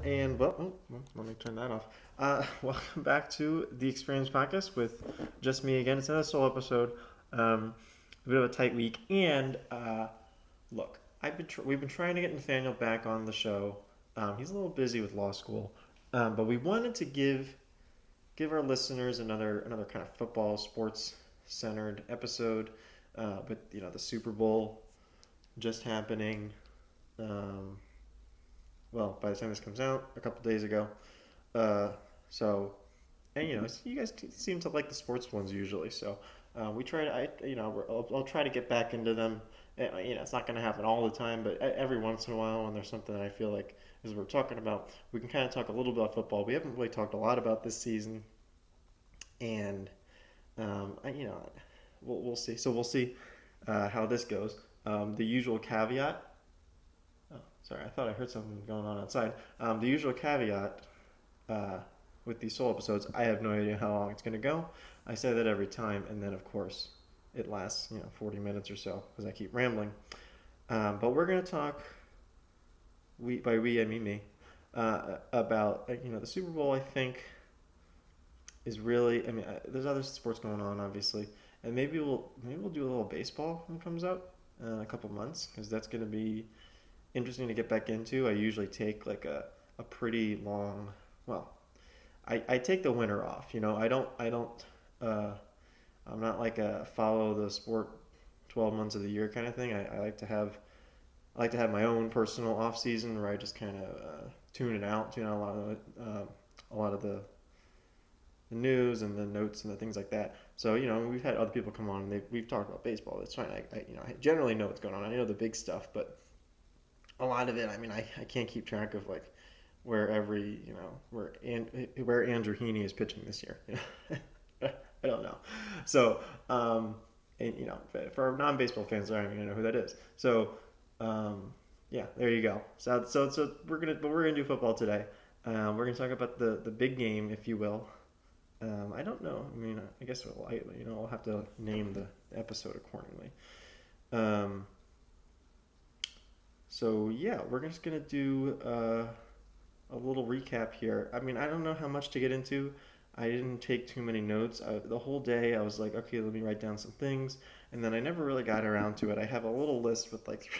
And let me turn that off. Welcome back to the Experience Podcast with just me again. It's another solo episode. A bit of a tight week, and look, we've been trying to get Nathaniel back on the show. He's a little busy with law school, but we wanted to give our listeners another kind of football sports centered episode. With the Super Bowl just happening. Um, well, by the time this comes out, a couple days ago. Uh, so, and you guys seem to like the sports ones usually. So, we try to, I'll try to get back into them. It's not going to happen all the time, but every once in a while, when there's something that I feel like is we're talking about, we can kind of talk a little bit about football. We haven't really talked a lot about this season, and we'll see. So we'll see how this goes. The usual caveat. Oh, sorry, I thought I heard something going on outside. The usual caveat uh, with these solo episodes, I have no idea how long it's going to go. I say that every time, and then of course it lasts 40 minutes or so because I keep rambling. But we're going to talk. We I mean me about the Super Bowl. I think is really. I mean, there's other sports going on, obviously, and maybe we'll do a little baseball when it comes out in a couple months because that's going to be interesting to get back into. I usually take like a pretty long. Well, I take the winter off. I don't. Uh, I'm not like a follow the sport 12 months of the year kind of thing. I like to have my own personal off season where I just kind of tune out a lot of the news and the notes and the things like that. So we've had other people come on and we've talked about baseball. That's fine. I generally know what's going on. I know the big stuff, but a lot of it, I mean, I can't keep track of like where every where Andrew Heaney is pitching this year. I don't know. So and for non-baseball fans, I don't even know who that is. So yeah, there you go. So we're gonna do football today. We're gonna talk about the big game, if you will. I don't know. I mean, I guess I'll have to name the episode accordingly. Um, so yeah, we're just gonna do a little recap here. I mean, I don't know how much to get into. I didn't take too many notes. The whole day, I was like, okay, let me write down some things, and then I never really got around to it. I have a little list with like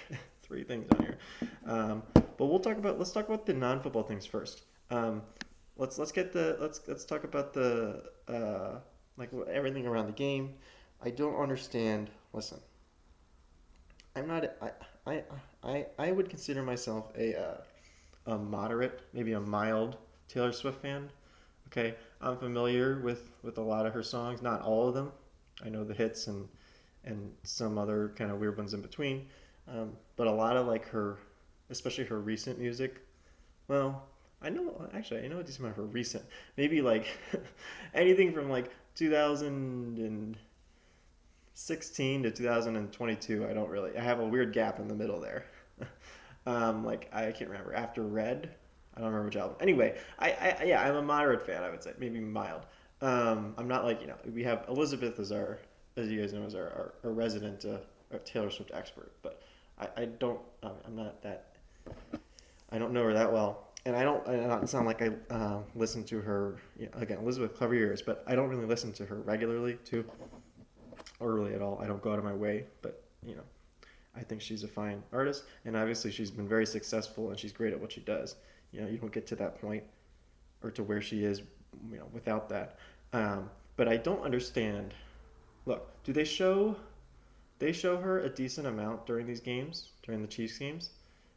three things on here, but let's talk about the non-football things first. Let's talk about the like everything around the game. I don't understand. Listen, I'm not. I would consider myself a moderate, maybe a mild Taylor Swift fan. Okay, I'm familiar with a lot of her songs, not all of them. I know the hits and some other kind of weird ones in between. But a lot of like her, especially her recent music. Well, I know a decent amount of her recent. Maybe like anything from like 2016 to 2022. I have a weird gap in the middle there. Like I can't remember after Red. I don't remember which album. Anyway, yeah, I'm a moderate fan. I would say maybe mild. I'm not like we have Elizabeth as you guys know, as our resident Taylor Swift expert, but I don't I'm not that I don't know her that well, and I don't sound like I listen to her again. Elizabeth Clever Years, but I don't really listen to her regularly too, or really at all. I don't go out of my way, but I think she's a fine artist, and obviously she's been very successful, and she's great at what she does. You don't get to that point or to where she is, without that. But I don't understand. Look, do they show her a decent amount during these games, during the Chiefs games?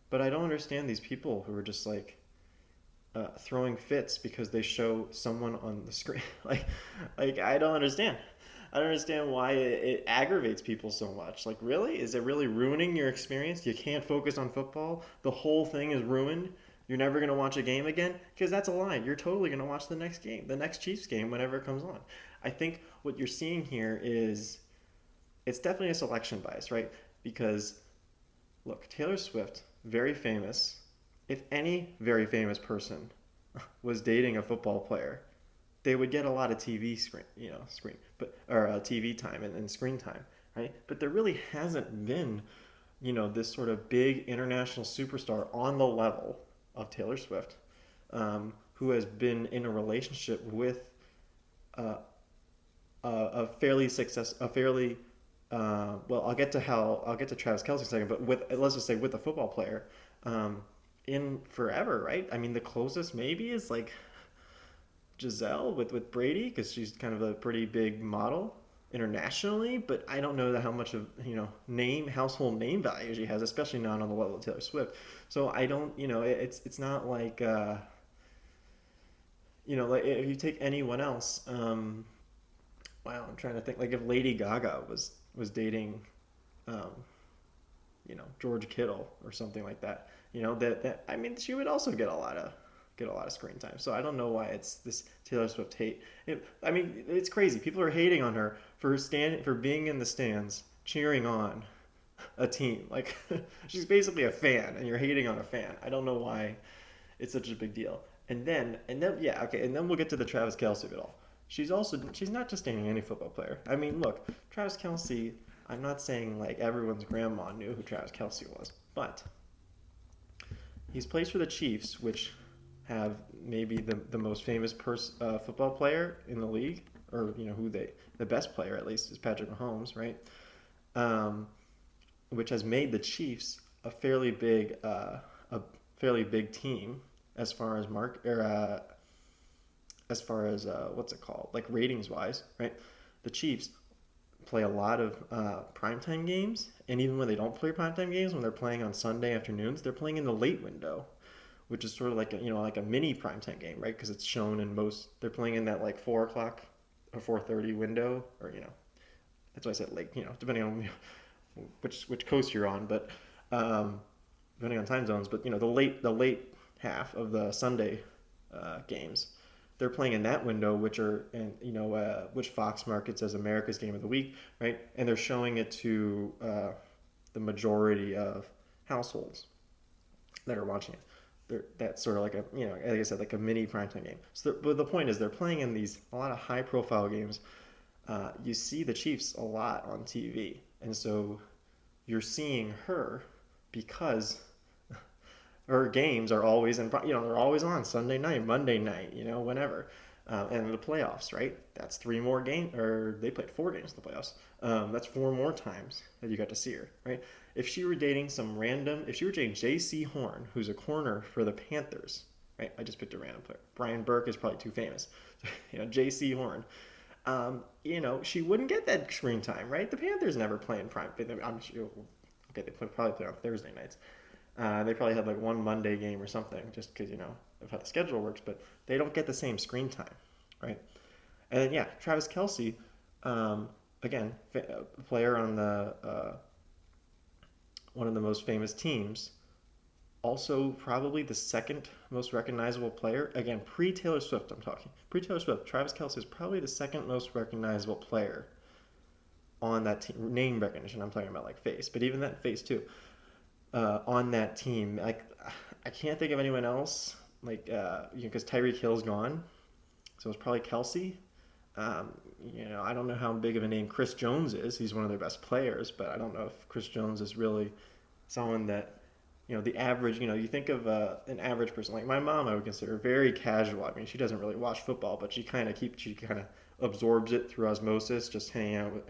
But I don't understand these people who are just like throwing fits because they show someone on the screen. like I don't understand. I don't understand why it aggravates people so much. Like, really? Is it really ruining your experience? You can't focus on football? The whole thing is ruined? You're never going to watch a game again? Because that's a lie. You're totally going to watch the next game, the next Chiefs game, whenever it comes on. I think what you're seeing here is it's definitely a selection bias, right? Because, look, Taylor Swift, very famous. If any very famous person was dating a football player, they would get a lot of TV screen, but or TV time and screen time, right? But there really hasn't been, this sort of big international superstar on the level of Taylor Swift, who has been in a relationship with uh, a fairly a fairly well, I'll get to Travis Kelce in a second, but with let's just say with a football player, um, in forever, right? I mean, the closest maybe is like Giselle with Brady because she's kind of a pretty big model internationally, but I don't know how much of name household name value she has, especially not on the level of Taylor Swift. So I don't it's not like like if you take anyone else, wow, I'm trying to think like if Lady Gaga was dating um, George Kittle or something like that. That I mean she would also get a lot of screen time. So I don't know why it's this Taylor Swift hate. I mean it's crazy. People are hating on her for being in the stands cheering on a team. Like she's basically a fan, and you're hating on a fan. I don't know why it's such a big deal. And then yeah, okay, and then we'll get to the Travis Kelce of it all. She's not just dating any football player. I mean, look, Travis Kelce. I'm not saying like everyone's grandma knew who Travis Kelce was, but he's plays for the Chiefs, which have maybe the most famous football player in the league, or the best player at least is Patrick Mahomes, right? Um, which has made the Chiefs a fairly big team as far as what's it called, like ratings wise, right? The Chiefs play a lot of primetime games, and even when they don't play primetime games, when they're playing on Sunday afternoons, they're playing in the late window, which is sort of like like a mini primetime game, right? Because it's shown in most. They're playing in that like 4 o'clock or 4:30 window, or that's why I said late. Depending on which coast you're on, but um, depending on time zones. But the late half of the Sunday games, they're playing in that window, which Fox markets as America's Game of the Week, right? And they're showing it to the majority of households that are watching it. That's sort of like like I said, like a mini primetime game. But the point is, they're playing in a lot of high-profile games. You see the Chiefs a lot on TV, and so you're seeing her because her games are always they're always on Sunday night, Monday night, whenever. And the playoffs, right? That's three more games, or they played four games in the playoffs. That's four more times that you got to see her, right? If she were dating J.C. Horn, who's a corner for the Panthers, right? I just picked a random player. Brian Burke is probably too famous. J.C. Horn. She wouldn't get that screen time, right? The Panthers never play in prime. I'm sure. Okay, they probably play on Thursday nights. They probably had like one Monday game or something, just because of how the schedule works. But they don't get the same screen time, right? And then yeah, Travis Kelce, again, a player on the one of the most famous teams. Also, probably the second most recognizable player. Again, pre Taylor Swift, I'm talking. Pre Taylor Swift, Travis Kelce is probably the second most recognizable player on that team. Name recognition, I'm talking about like face, but even that face too. On that team, like I can't think of anyone else. Like, because Tyreek Hill's gone, so it's probably Kelce. I don't know how big of a name Chris Jones is. He's one of their best players, but I don't know if Chris Jones is really someone that the average, you think of an average person like my mom, I would consider very casual. I mean, she doesn't really watch football, but she kind of absorbs it through osmosis, just hanging out with,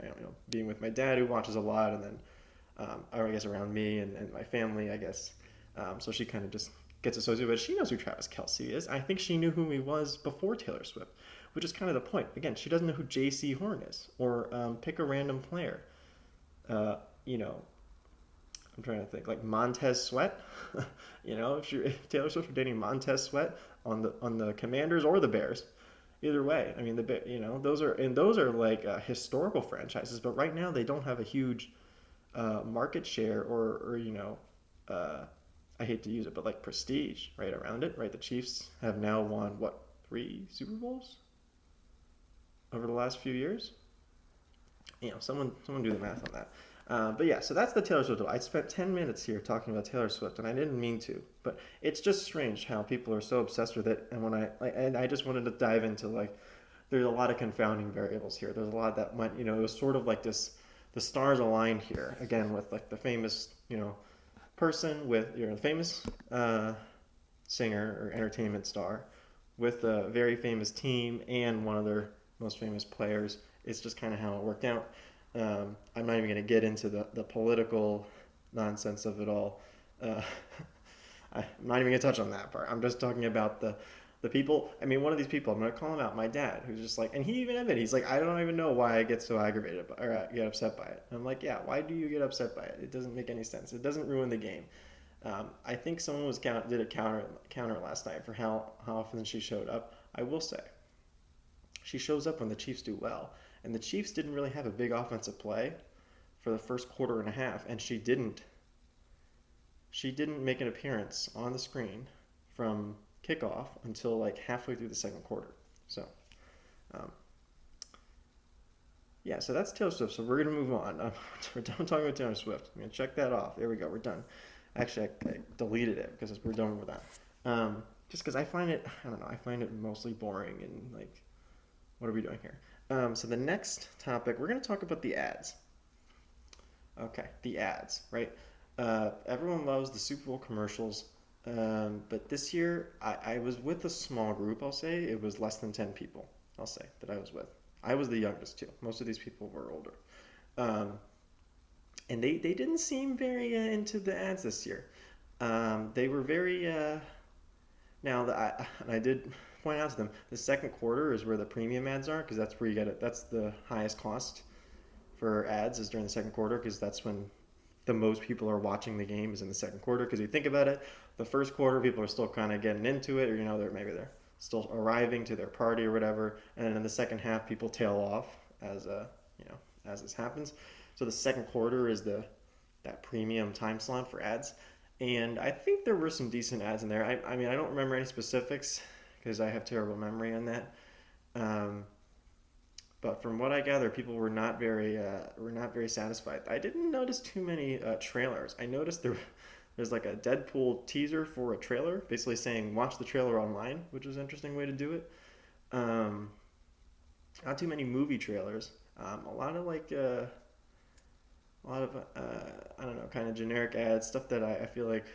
being with my dad who watches a lot, and then, I guess around me and my family, I guess. So she kind of just gets associated, but she knows who Travis Kelce is. I think she knew who he was before Taylor Swift, which is kind of the point. Again, she doesn't know who J.C. Horn is, or pick a random player. Uh, you know, I'm trying to think like Montez Sweat. If Taylor Swift were dating Montez Sweat on the Commanders or the Bears, either way. I mean, those are like historical franchises, but right now they don't have a huge market share or uh, I hate to use it, but like prestige right around it. Right, the Chiefs have now won what, 3 Super Bowls over the last few years. Someone do the math on that. But yeah, so that's the Taylor Swift. I spent 10 minutes here talking about Taylor Swift, and I didn't mean to, but it's just strange how people are so obsessed with it. And I just wanted to dive into like, there's a lot of confounding variables here. There's a lot that went, it was sort of like this, the stars aligned here again with like the famous, person with the famous singer or entertainment star with a very famous team and one of their most famous players. It's just kind of how it worked out. I'm not even going to get into the political nonsense of it all. Uh, I'm not even going to touch on that part. I'm just talking about the people. I mean, one of these people, I'm going to call him out, my dad, who's just like, and he even admitted, he's like, I don't even know why I get so aggravated or get upset by it. And I'm like, yeah, why do you get upset by it? It doesn't make any sense. It doesn't ruin the game. I think someone did a counter last night for how often she showed up. I will say, she shows up when the Chiefs do well, and the Chiefs didn't really have a big offensive play for the first quarter and a half, and she didn't make an appearance on the screen from kickoff until like halfway through the second quarter. So, um, yeah, so that's Taylor Swift. So we're gonna move on. We're done talking about Taylor Swift. I'm gonna check that off. There we go. We're done. Actually, I deleted it because we're done with that. Just because I find it, I don't know, I find it mostly boring and like, what are we doing here? So the next topic, we're gonna talk about the ads. Okay, the ads, right? Everyone loves the Super Bowl commercials, but this year I was with a small group. I'll say it was less than 10 people. I'll say that I was with. I was the youngest too. Most of these people were older, um, and they didn't seem very into the ads this year. They were very now that I did point out to them the second quarter is where the premium ads are because that's where you get it. That's the highest cost for ads is during the second quarter because that's when the most people are watching the game is in the second quarter. Because you think about it, the first quarter people are still kind of getting into it, or they're still arriving to their party or whatever, and then in the second half people tail off as as this happens. So the second quarter is the that premium time slot for ads, and I think there were some decent ads in there. I mean I don't remember any specifics because I have terrible memory on that. Um, but from what I gather, people were not very satisfied. I didn't notice too many trailers. I noticed there's like a Deadpool teaser for a trailer, basically saying watch the trailer online, which is an interesting way to do it. Um, Not too many movie trailers. A lot of I don't know, kind of generic ads, stuff that I feel like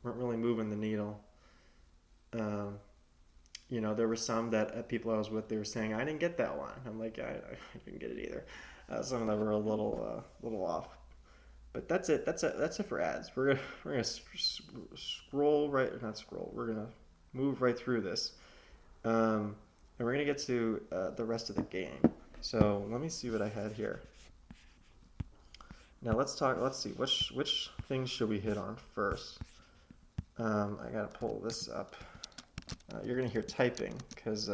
weren't really moving the needle. Um, there were some that people I was with, they were saying, I didn't get that one. I'm like, I didn't get it either. Some of them were a little off. But that's it. That's it for ads. We're gonna scroll right, not scroll. We're gonna move right through this, and we're gonna get to the rest of the game. So let me see what I had here. Now let's talk. Let's see which things should we hit on first. I gotta pull this up. You're gonna hear typing because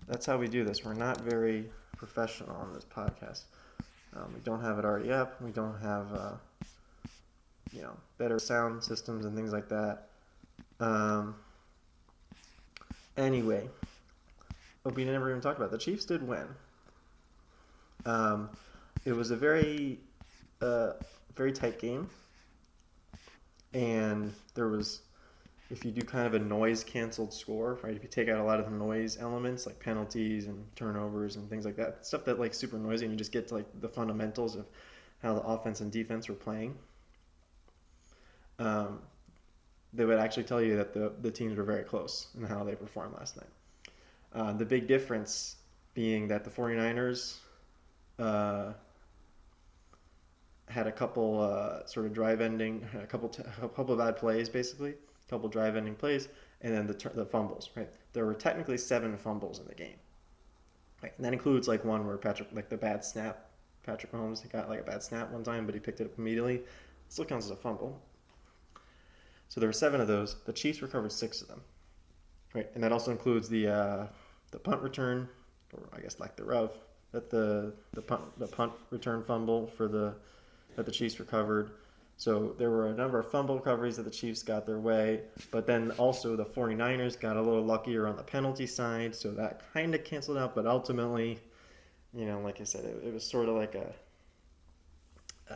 that's how we do this. We're not very professional on this podcast. We don't have it already up. We don't have better sound systems and things like that. Um, anyway, we never even talked about it. The Chiefs did win. Um, it was a uh, very tight game, and there was if you do kind of a noise canceled score, right? If you take out a lot of the noise elements like penalties and turnovers and things like that, stuff that like super noisy, and you just get to like the fundamentals of how the offense and defense were playing, um, they would actually tell you that the teams were very close in how they performed last night. The big difference being that the 49ers uh, had a couple sort of drive ending, a couple of bad plays basically, a couple drive ending plays, and then the fumbles. Right, there were technically 7 fumbles in the game. Right, and that includes like one where the bad snap. Patrick Mahomes got like a bad snap one time, but he picked it up immediately. It still counts as a fumble. So there were 7 of those. The Chiefs recovered 6 of them. Right, and that also includes the punt return, or I guess lack thereof, that the punt return fumble that the Chiefs recovered. So there were a number of fumble recoveries that the Chiefs got their way, but then also the 49ers got a little luckier on the penalty side, so that kind of canceled out, but ultimately, like I said, it was sort of like uh,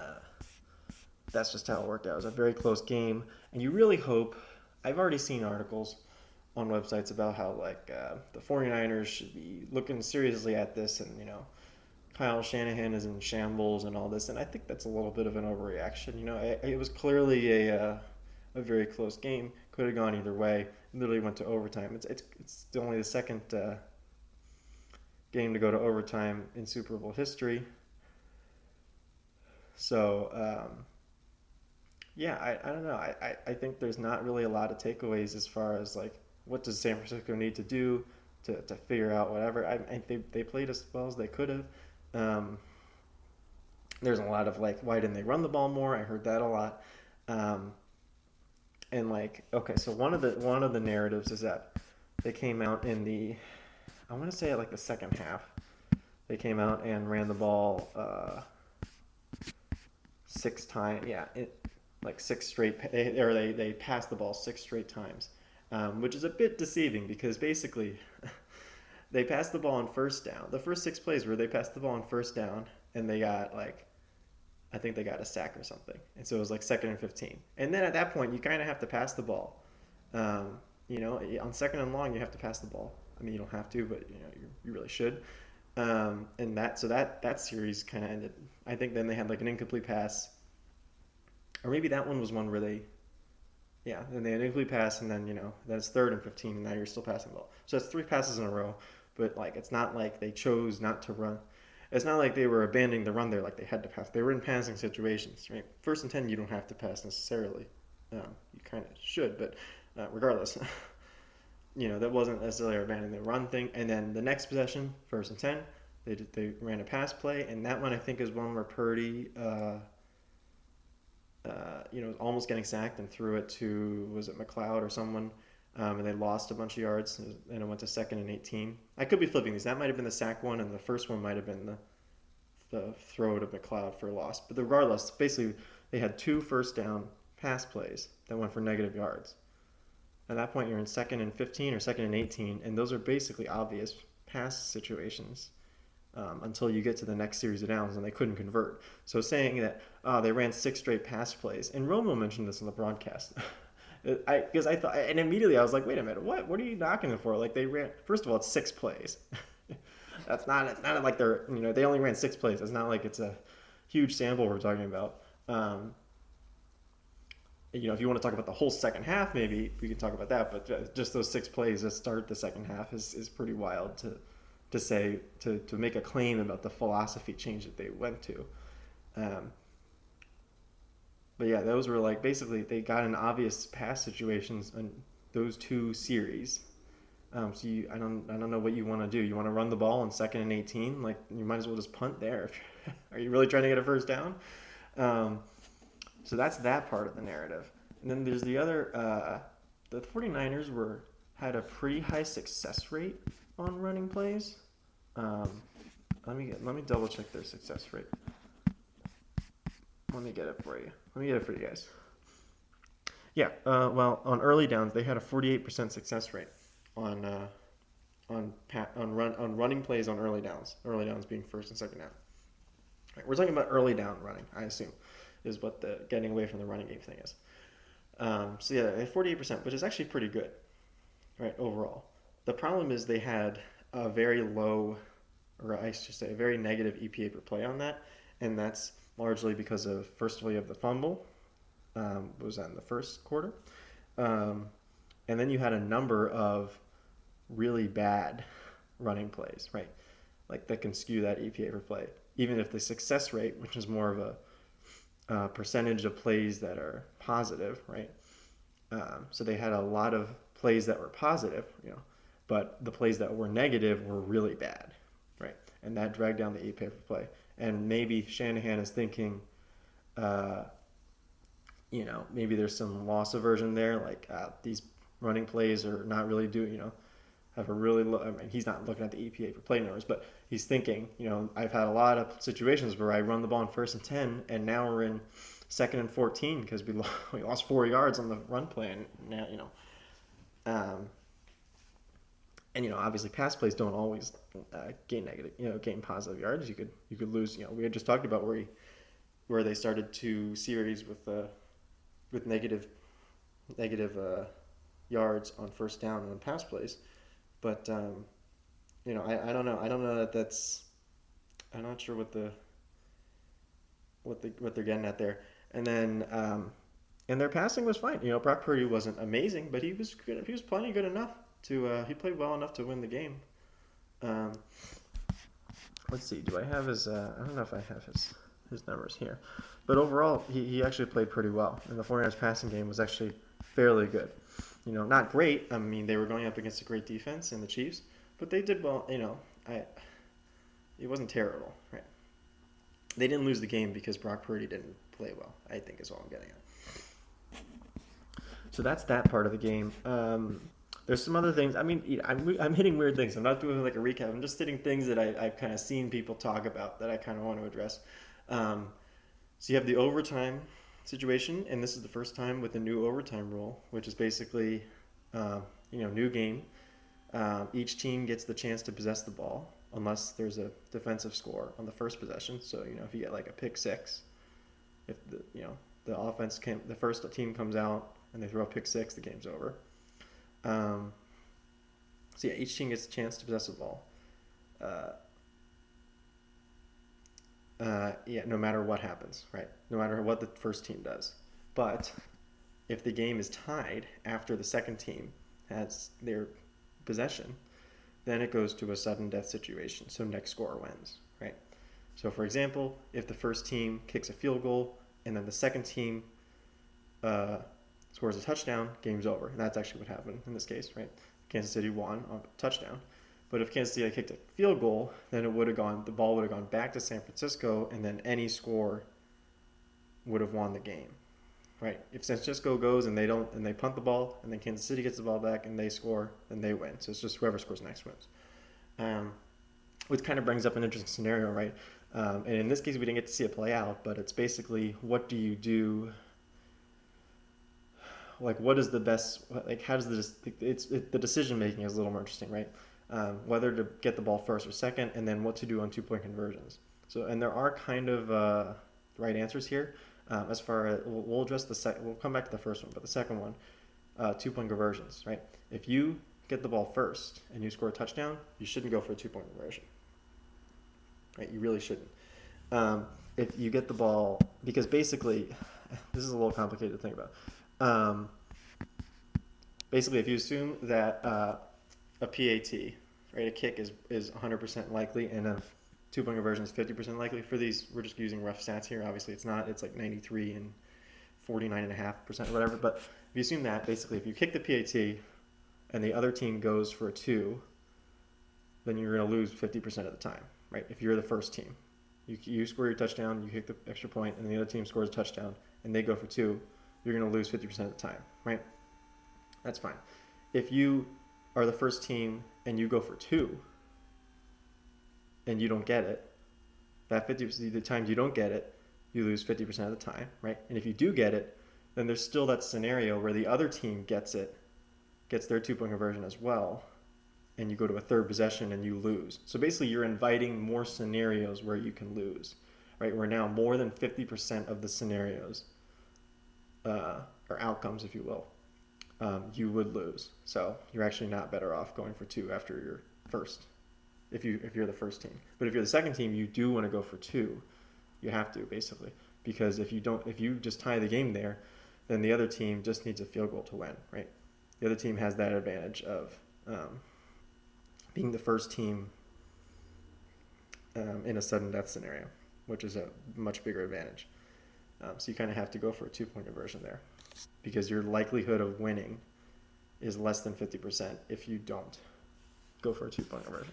that's just how it worked out. It was a very close game, and you really hope, I've already seen articles on websites about how the 49ers should be looking seriously at this, and Kyle Shanahan is in shambles and all this, and I think that's a little bit of an overreaction. It was clearly a very close game. could have gone either way. It literally went to overtime. It's only the second game to go to overtime in Super Bowl history. So yeah, I don't know. I think there's not really a lot of takeaways as far as like what does San Francisco need to do to figure out whatever. They played as well as they could have. Um, there's a lot of like, why didn't they run the ball more? I heard that a lot. Um, and like, okay, so one of the narratives is that they came out in the, I want to say like the second half. They came out and ran the ball 6 times. Yeah, like six straight. They passed the ball 6 straight times, which is a bit deceiving because basically they passed the ball on first down. The first 6 plays where they passed the ball on first down and they got like, I think they got a sack or something, and so it was like 2nd and 15. And then at that point, you kind of have to pass the ball. Um, on 2nd and long, you have to pass the ball. I mean, you don't have to, but you really should. And that series kind of ended. I think then they had like an incomplete pass, or maybe that one was one where yeah, then they had an incomplete pass, and then then it's 3rd and 15, and now you're still passing the ball. So it's 3 passes in a row, but like it's not like they chose not to run. It's not like they were abandoning the run there, like they had to pass. They were in passing situations, right? 1st and 10, you don't have to pass necessarily. You kind of should, but regardless, that wasn't necessarily abandoning the run thing. And then the next possession, 1st and 10, they ran a pass play, and that one I think is one where Purdy, was almost getting sacked and threw it to, was it McLeod or someone, and they lost a bunch of yards, and it went to 2nd and 18. I could be flipping these. That might have been the sack one, and the first one might have been the throw to McLeod for a loss. But regardless, basically they had 2 first down pass plays that went for negative yards. At that point, you're in 2nd and 15 or 2nd and 18, and those are basically obvious pass situations until you get to the next series of downs, and they couldn't convert. So saying that they ran 6 straight pass plays, and Romo mentioned this on the broadcast. Because I thought, and immediately I was like, wait a minute, what are you knocking them for? Like they ran, first of all, it's 6 plays. It's not like they only ran 6 plays. It's not like it's a huge sample we're talking about. If you want to talk about the whole second half, maybe we can talk about that. But just those 6 plays that start the second half is pretty wild to say, to make a claim about the philosophy change that they went to. But yeah, those were like basically they got in obvious pass situations in those 2 series. I don't know what you want to do. You want to run the ball on 2nd and 18? Like you might as well just punt there. Are you really trying to get a first down? So that's that part of the narrative. And then there's the other. The 49ers had a pretty high success rate on running plays. Let me double check their success rate. Let me get it for you. Let me get it for you guys. Yeah. Well, on early downs, they had a 48% success rate on running plays on early downs. Early downs being first and second down. Right, we're talking about early down running, I assume, is what the getting away from the running game thing is. So yeah, they had 48%, which is actually pretty good, right, overall. The problem is they had a very low, or I should say, a very negative EPA per play on that, and that's largely because of, first of all, you have the fumble, was that in the first quarter, and then you had a number of really bad running plays, right, like that can skew that EPA per play, even if the success rate, which is more of a percentage of plays that are positive, right, so they had a lot of plays that were positive, but the plays that were negative were really bad, right, and that dragged down the EPA per play. And maybe Shanahan is thinking, maybe there's some loss aversion there. Like these running plays are not really have a really low. I mean, he's not looking at the EPA per play numbers, but he's thinking, I've had a lot of situations where I run the ball in 1st and 10, and now we're in 2nd and 14 because we lost 4 yards on the run play, and now and obviously pass plays don't always gain negative, gain positive yards. You could lose. We had just talked about where they started 2 series with negative yards on first down on pass plays, but I don't know. I don't know that's. I'm not sure what they're getting at there. And then and their passing was fine. You know, Brock Purdy wasn't amazing, but he was good. He was plenty good enough to. He played well enough to win the game. Um, let's see. Do I have his? I don't know if I have his numbers here, but overall, he actually played pretty well, and the 49ers passing game was actually fairly good. You know, not great. I mean, they were going up against a great defense in the Chiefs, but they did well. You know, it wasn't terrible, right? They didn't lose the game because Brock Purdy didn't play well, I think is all I'm getting at. So that's that part of the game. There's some other things. I mean, I'm hitting weird things. I'm not doing like a recap. I'm just hitting things that I've kind of seen people talk about that I kind of want to address. So you have the overtime situation, and this is the first time with the new overtime rule, which is basically, new game. Each team gets the chance to possess the ball unless there's a defensive score on the first possession. So, if you get like a pick six, if the first team comes out and they throw a pick six, the game's over. So yeah, each team gets a chance to possess the ball. No matter what happens, right? No matter what the first team does. But if the game is tied after the second team has their possession, then it goes to a sudden death situation. So next scorer wins, right? So for example, if the first team kicks a field goal and then the second team scores a touchdown, game's over. And that's actually what happened in this case, right? Kansas City won on a touchdown. But if Kansas City had kicked a field goal, then the ball would have gone back to San Francisco, and then any score would have won the game, right? If San Francisco goes and they punt the ball, and then Kansas City gets the ball back and they score, then they win. So it's just whoever scores next wins. Which kind of brings up an interesting scenario, right? And in this case, we didn't get to see it play out, but it's basically, what do you do? Like, what is the best? Like, how does the decision making is a little more interesting, right? Whether to get the ball first or second, and then what to do on 2-point conversions. So, and there are kind of right answers here. As far as we'll address we'll come back to the first one, but the second one, 2-point conversions, right? If you get the ball first and you score a touchdown, you shouldn't go for a 2-point conversion, right? You really shouldn't. If you get the ball, because basically, this is a little complicated to think about. Basically, if you assume that a PAT, right, a kick is 100% likely, and a 2-point conversion is 50% likely. For these, we're just using rough stats here. Obviously, it's not. It's like 93 and 49.5% or whatever. But if you assume that, basically, if you kick the PAT and the other team goes for a 2, then you're going to lose 50% of the time, right? If you're the first team. You score your touchdown, you kick the extra point, and the other team scores a touchdown, and they go for 2, you're going to lose 50% of the time, right? That's fine. If you are the first team and you go for 2 and you don't get it, that 50% of the times you don't get it, you lose 50% of the time, right? And if you do get it, then there's still that scenario where the other team gets their 2-point conversion as well, and you go to a third possession and you lose. So basically, you're inviting more scenarios where you can lose, right? Where now more than 50% of the scenarios, or outcomes, if you will, you would lose. So you're actually not better off going for 2 after your first, if you're the first team. But if you're the second team, you do want to go for 2. You have to, basically, because if you just tie the game there, then the other team just needs a field goal to win, right? The other team has that advantage of being the first team in a sudden death scenario, which is a much bigger advantage. So you kind of have to go for a 2-point conversion there, because your likelihood of winning is less than 50% if you don't go for a 2-point conversion.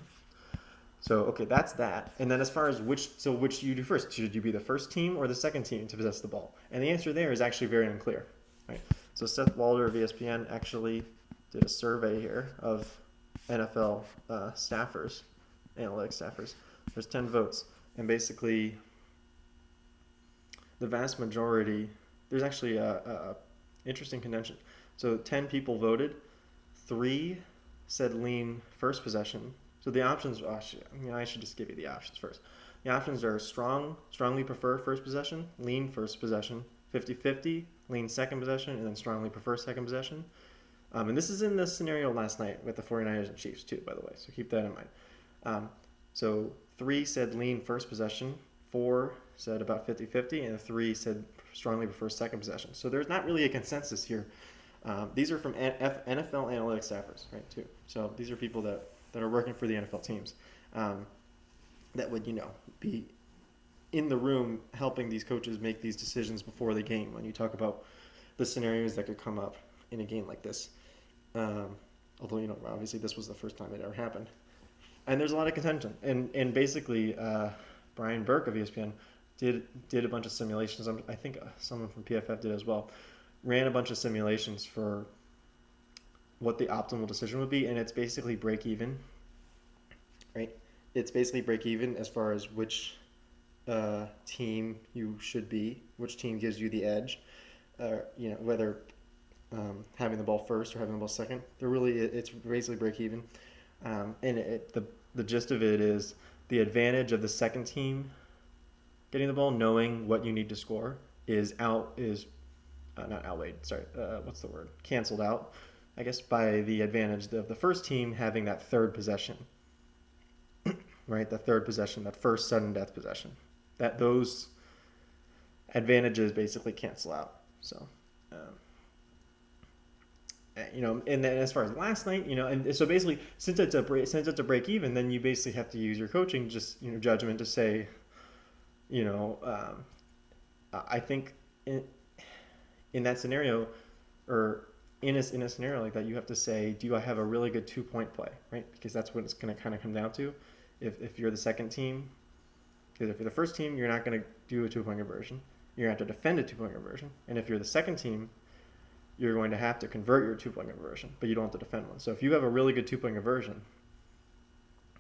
So, okay, that's that. And then as far as which do you do first? Should you be the first team or the second team to possess the ball? And the answer there is actually very unclear, right? So Seth Walder of ESPN actually did a survey here of NFL staffers, analytics staffers. There's 10 votes. And basically, the vast majority, there's actually a interesting contention. So 10 people voted. 3 said lean first possession. So the options, I should just give you the options first. The options are strongly prefer first possession, lean first possession, 50-50, lean second possession, and then strongly prefer second possession. And this is in the scenario last night with the 49ers and Chiefs too, by the way, so keep that in mind. So 3 said lean first possession, 4 said about 50-50, and 3 said strongly prefers second possession. So there's not really a consensus here. These are from NFL analytics staffers, right, too. So these are people that are working for the NFL teams that would, be in the room helping these coaches make these decisions before the game when you talk about the scenarios that could come up in a game like this. Although, obviously this was the first time it ever happened. And there's a lot of contention. And basically, Brian Burke of ESPN did a bunch of simulations. I think someone from PFF did as well. Ran a bunch of simulations for what the optimal decision would be, and it's basically break even, right? It's basically break even as far as which team you should be, which team gives you the edge, whether having the ball first or having the ball second. It's basically break even, and the gist of it is the advantage of the second team getting the ball, knowing what you need to score, is not outweighed. Sorry, what's the word? Canceled out, I guess, by the advantage of the first team having that third possession, right? The third possession, that first sudden death possession. That those advantages basically cancel out. So, and then as far as last night, and so basically, since it's a break even, then you basically have to use your coaching judgment to say, I think in that scenario, or in a scenario like that, you have to say, do I have a really good 2-point play, right? Because that's what it's going to kind of come down to. If you're the second team, because if you're the first team, you're not going to do a 2-point conversion. You're going to have to defend a 2-point conversion. And if you're the second team, you're going to have to convert your 2-point conversion, but you don't have to defend one. So if you have a really good 2-point conversion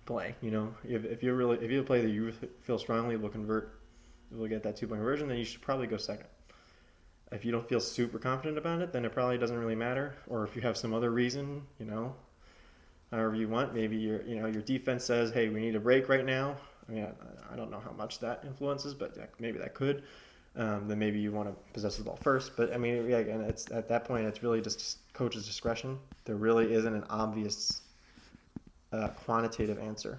play, if you play that you feel strongly will get that 2-point conversion, then you should probably go second. If you don't feel super confident about it, then it probably doesn't really matter. Or if you have some other reason, however you want, maybe your defense says, hey, we need a break right now. I mean, I don't know how much that influences, but maybe that could. Then maybe you want to possess the ball first. But I mean, yeah, again, it's at that point, it's really just coach's discretion. There really isn't an obvious quantitative answer,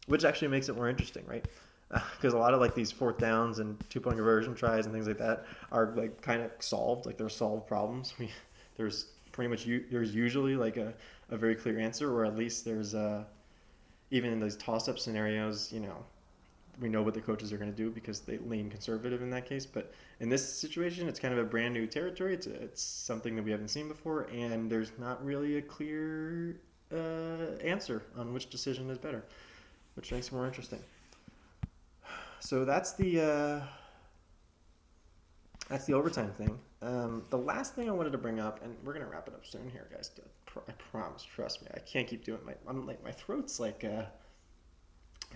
which actually makes it more interesting, right? Because a lot of like these 4th downs and 2-point conversion tries and things like that are like kind of solved, like they're solved problems. There's usually like a very clear answer, or at least there's even in those toss-up scenarios, we know what the coaches are going to do because they lean conservative in that case. But in this situation, it's kind of a brand new territory. It's something that we haven't seen before, and there's not really a clear answer on which decision is better, which makes it more interesting. So that's the overtime thing. The last thing I wanted to bring up, and we're gonna wrap it up soon here, guys. I promise. Trust me. I can't keep doing it. My throat's like my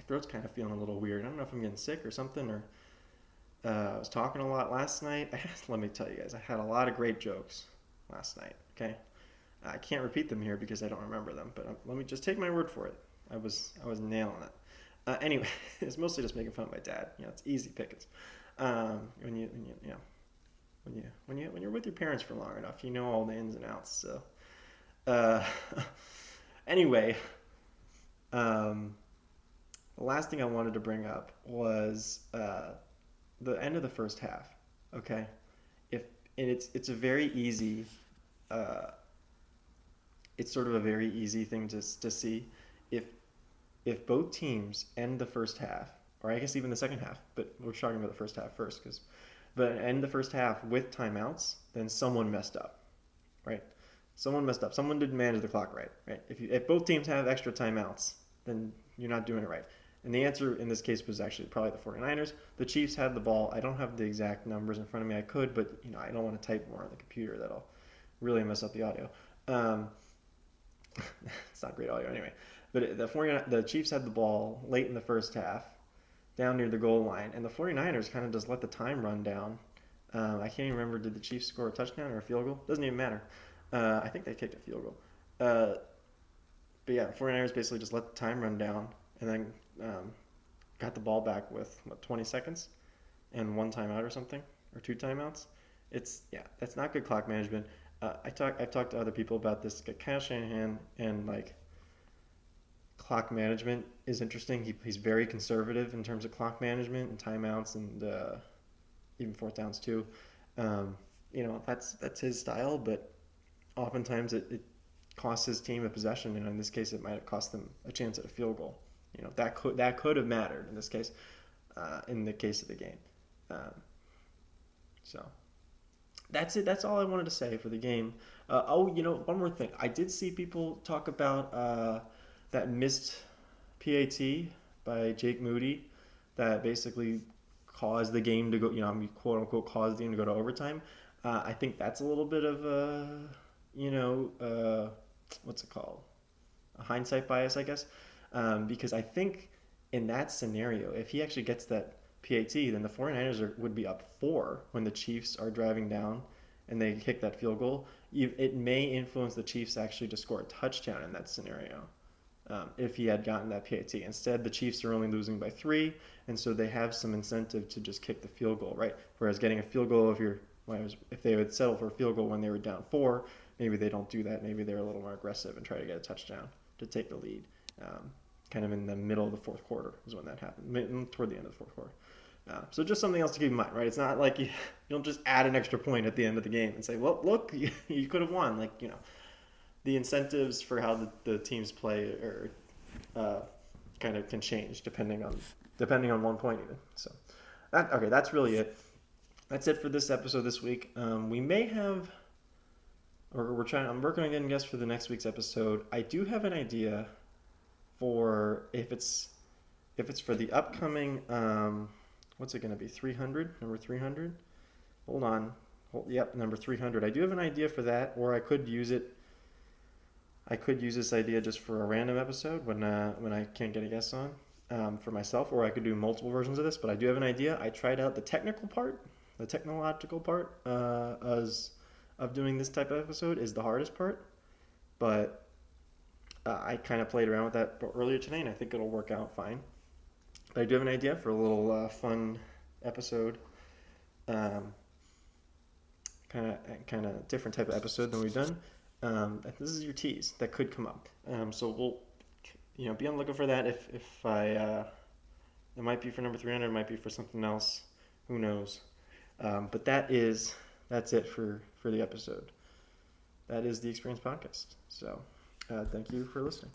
throat's kind of feeling a little weird. I don't know if I'm getting sick or something, or I was talking a lot last night. Let me tell you guys, I had a lot of great jokes last night. Okay, I can't repeat them here because I don't remember them. But let me just take my word for it. I was nailing it. Anyway, it's mostly just making fun of my dad. It's easy pickings. When you're with your parents for long enough, you know all the ins and outs. So, anyway, the last thing I wanted to bring up was the end of the first half. Okay, it's a very easy. It's sort of a very easy thing to see if both teams end the first half, or I guess even the second half, but we're talking about the first half first, but end the first half with timeouts, then someone messed up, right? Someone messed up. Someone didn't manage the clock right? If both teams have extra timeouts, then you're not doing it right. And the answer in this case was actually probably the 49ers. The Chiefs had the ball. I don't have the exact numbers in front of me. I could, but I don't want to type more on the computer. That'll really mess up the audio. It's not great audio anyway. But the Chiefs had the ball late in the first half, down near the goal line, and the 49ers kind of just let the time run down. I can't even remember, did the Chiefs score a touchdown or a field goal? Doesn't even matter. I think they kicked a field goal. But yeah, the 49ers basically just let the time run down and then got the ball back with, 20 seconds and 1 timeout or something, or 2 timeouts. That's not good clock management. I've talked to other people about this, Kyle Shanahan, and clock management is interesting. He's very conservative in terms of clock management and timeouts and even fourth downs too. Um, that's his style, but oftentimes it costs his team a possession, and in this case, it might have cost them a chance at a field goal. That could have mattered in this case, in the case of the game. Um, so that's it. That's all I wanted to say for the game. One more thing. I did see people talk about that missed PAT by Jake Moody that basically caused the game to go, quote unquote, caused the game to go to overtime. I think that's a little bit of a, what's it called? A hindsight bias, I guess. Because I think in that scenario, if he actually gets that PAT, then the 49ers would be up 4 when the Chiefs are driving down and they kick that field goal. It may influence the Chiefs actually to score a touchdown in that scenario. If he had gotten that PAT. Instead, the Chiefs are only losing by 3, and so they have some incentive to just kick the field goal, right? Whereas getting a field goal, if they would settle for a field goal when they were down 4, maybe they don't do that. Maybe they're a little more aggressive and try to get a touchdown to take the lead. Kind of in the middle of the fourth quarter is when that happened, toward the end of the fourth quarter. So just something else to keep in mind, right? It's not like you don't just add an extra point at the end of the game and say, well, look, you could have won. The incentives for how the teams play or kind of can change depending on one point even. So that's really it. That's it for this episode this week. We may have, or I'm working on getting guests for the next week's episode. I do have an idea for if it's for the upcoming what's it going to be, 300, number 300. Hold on. Yep, number 300. I do have an idea for that, or I could use this idea just for a random episode when I can't get a guest on for myself, or I could do multiple versions of this. But I do have an idea. I tried out the technological part of doing this type of episode is the hardest part, but I kind of played around with that earlier today, and I think it'll work out fine. But I do have an idea for a little fun episode, kind of different type of episode than we've done. This is your tease that could come up. So we'll, be on the lookout for that. If it might be for number 300, it might be for something else. Who knows? But that's it for the episode. That is the Experience Podcast. So thank you for listening.